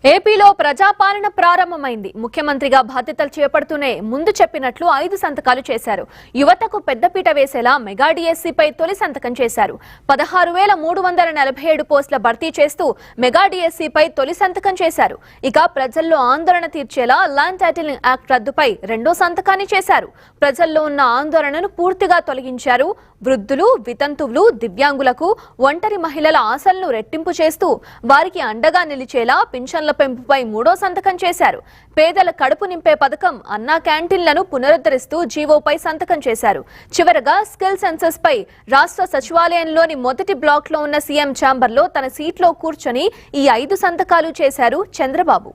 ఏపీలో ప్రజాపాలన ప్రారంభమైంది. ముఖ్యమంత్రిగా బాధ్యతలు చేపడుతూనే ముందు చెప్పినట్లు 5 సంతకాలు చేశారు. యువతకు పెద్దపీట వేసేలా మెగా డిఎస్సీపై తొలి సంతకం చేశారు. 16,347 పోస్టుల భర్తీ చేస్తూ మెగా డిఎస్సీపై తొలి సంతకం చేశారు. ఇక ప్రజల్లో ఆందోళన తీర్చేలా ల్యాండ్ టైటిలింగ్ యాక్ట్ రద్దుపై రెండో సంతకాన్ని చేశారు. ప్రజల్లో ఉన్న ఆందోళనను పూర్తిగా తొలగించారు. వృద్ధులు, వితంతువులు, దివ్యాంగులకు, ఒంటరి మహిళల ఆశలను రెట్టింపు చేస్తూ వారికి అండగా నిలిచేలా పింఛన్ల పెంపుపై మూడో సంతకం చేశారు. పేదల కడుపు నింపే పథకం అన్నా క్యాంటీన్లను పునరుద్ధరిస్తూ జీవోపై సంతకం చేశారు. చివరగా స్కిల్ సెన్సస్ పై రాష్ట్ర సచివాలయంలోని మొదటి బ్లాక్ లో ఉన్న సీఎం ఛాంబర్లో తన సీట్లో కూర్చొని ఈ 5 సంతకాలు చేశారు చంద్రబాబు.